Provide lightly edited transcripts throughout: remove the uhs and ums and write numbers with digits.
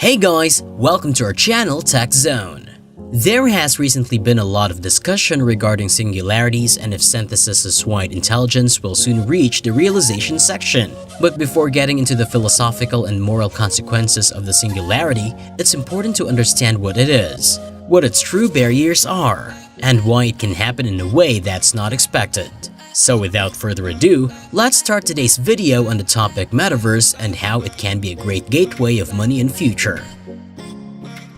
Hey guys, welcome to our channel TechZone. There has recently been a lot of discussion regarding singularities and if synthesis-wide intelligence will soon reach the realization section. But before getting into the philosophical and moral consequences of the singularity, it's important to understand what it is, what its true barriers are, and why it can happen in a way that's not expected. So without further ado, let's start today's video on the topic Metaverse and how it can be a great gateway of money and future.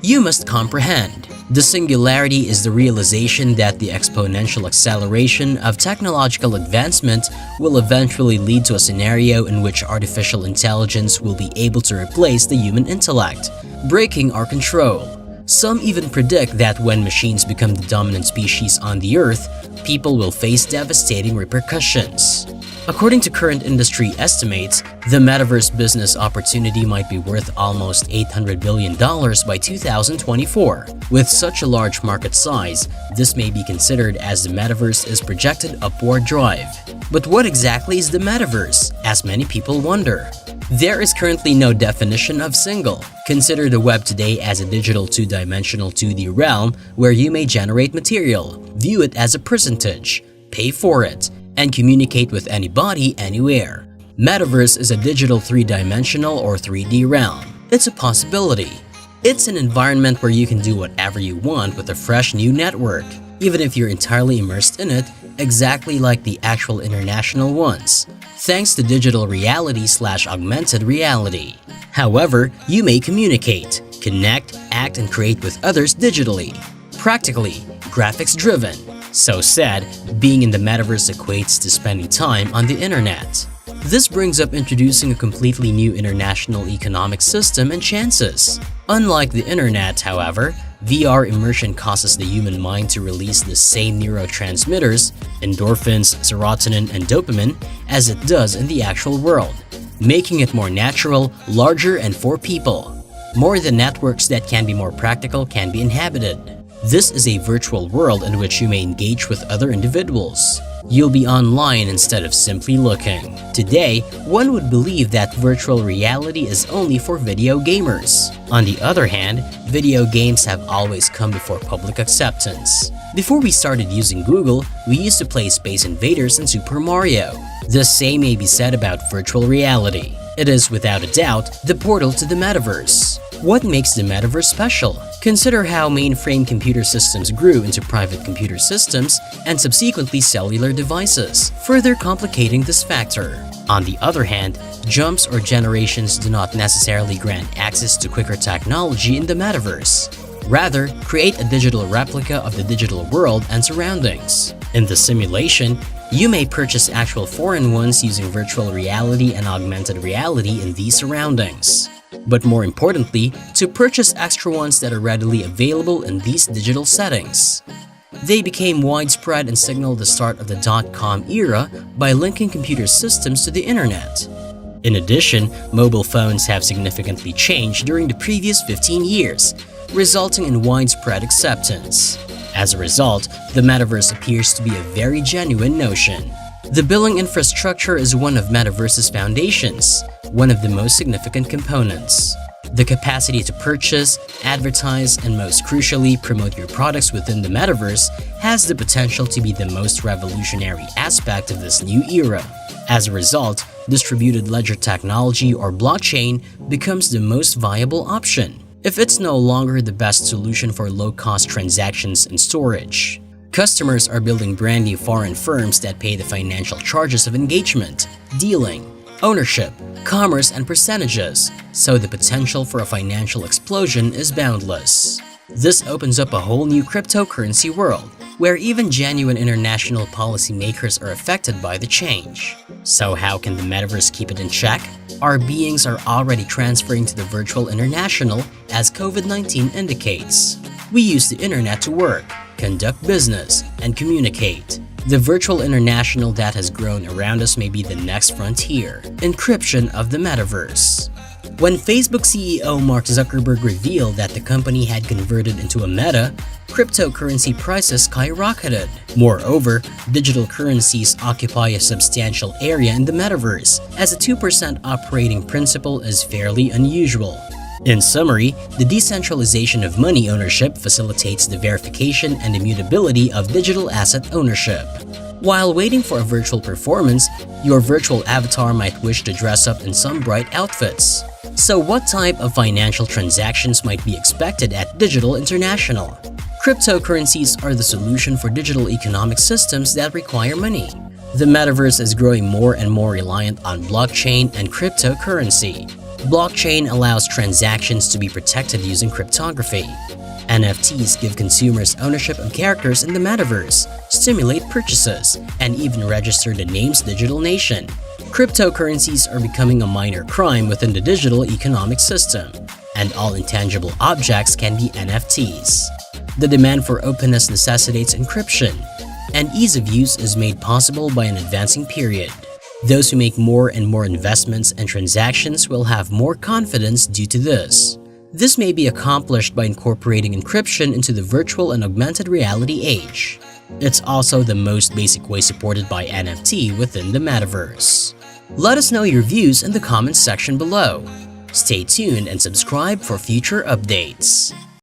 You must comprehend. The singularity is the realization that the exponential acceleration of technological advancement will eventually lead to a scenario in which artificial intelligence will be able to replace the human intellect, breaking our control. Some even predict that when machines become the dominant species on the Earth, people will face devastating repercussions. According to current industry estimates, the Metaverse business opportunity might be worth almost $800 billion by 2024. With such a large market size, this may be considered as the Metaverse is projected upward drive. But what exactly is the Metaverse, as many people wonder? There is currently no definition of single. Consider the web today as a digital two-dimensional 2D realm where you may generate material, view it as a percentage, pay for it, and communicate with anybody, anywhere. Metaverse is a digital three-dimensional or 3D realm. It's a possibility. It's an environment where you can do whatever you want with a fresh new network, even if you're entirely immersed in it, exactly like the actual international ones, thanks to digital reality/augmented reality. However, you may communicate, connect, act, and create with others digitally. Practically, graphics-driven. So said, being in the Metaverse equates to spending time on the internet. This brings up introducing a completely new international economic system and chances. Unlike the internet, however, VR immersion causes the human mind to release the same neurotransmitters, endorphins, serotonin, and dopamine, as it does in the actual world, making it more natural, larger, and for people. More than networks that can be more practical can be inhabited. This is a virtual world in which you may engage with other individuals. You'll be online instead of simply looking. Today, one would believe that virtual reality is only for video gamers. On the other hand, video games have always come before public acceptance. Before we started using Google, we used to play Space Invaders and Super Mario. The same may be said about virtual reality. It is without a doubt the portal to the Metaverse. What makes the Metaverse special? Consider how mainframe computer systems grew into private computer systems and subsequently cellular devices, further complicating this factor. On the other hand, jumps or generations do not necessarily grant access to quicker technology in the Metaverse. Rather, create a digital replica of the digital world and surroundings. In the simulation, you may purchase actual foreign ones using virtual reality and augmented reality in these surroundings. But more importantly, to purchase extra ones that are readily available in these digital settings. They became widespread and signaled the start of the dot-com era by linking computer systems to the internet. In addition, mobile phones have significantly changed during the previous 15 years, resulting in widespread acceptance. As a result, the Metaverse appears to be a very genuine notion. The billing infrastructure is one of Metaverse's foundations, one of the most significant components. The capacity to purchase, advertise, and most crucially, promote your products within the Metaverse has the potential to be the most revolutionary aspect of this new era. As a result, distributed ledger technology or blockchain becomes the most viable option, if it's no longer the best solution for low-cost transactions and storage. Customers are building brand new foreign firms that pay the financial charges of engagement, dealing, ownership, commerce, and percentages, so the potential for a financial explosion is boundless. This opens up a whole new cryptocurrency world, where even genuine international policymakers are affected by the change. So how can the Metaverse keep it in check? Our beings are already transferring to the virtual international, as COVID-19 indicates. We use the internet to work, conduct business, and communicate. The virtual international that has grown around us may be the next frontier, encryption of the Metaverse. When Facebook CEO Mark Zuckerberg revealed that the company had converted into a meta, cryptocurrency prices skyrocketed. Moreover, digital currencies occupy a substantial area in the Metaverse, as a 2% operating principle is fairly unusual. In summary, the decentralization of money ownership facilitates the verification and immutability of digital asset ownership. While waiting for a virtual performance, your virtual avatar might wish to dress up in some bright outfits. So what type of financial transactions might be expected at Digital International? Cryptocurrencies are the solution for digital economic systems that require money. The metaverse is growing more and more reliant on blockchain and cryptocurrency. Blockchain allows transactions to be protected using cryptography. NFTs give consumers ownership of characters in the metaverse, stimulate purchases, and even register the name's digital nation. Cryptocurrencies are becoming a minor crime within the digital economic system, and all intangible objects can be NFTs. The demand for openness necessitates encryption, and ease of use is made possible by an advancing period. Those who make more and more investments and transactions will have more confidence due to this. This may be accomplished by incorporating encryption into the virtual and augmented reality age. It's also the most basic way supported by NFT within the metaverse. Let us know your views in the comments section below. Stay tuned and subscribe for future updates.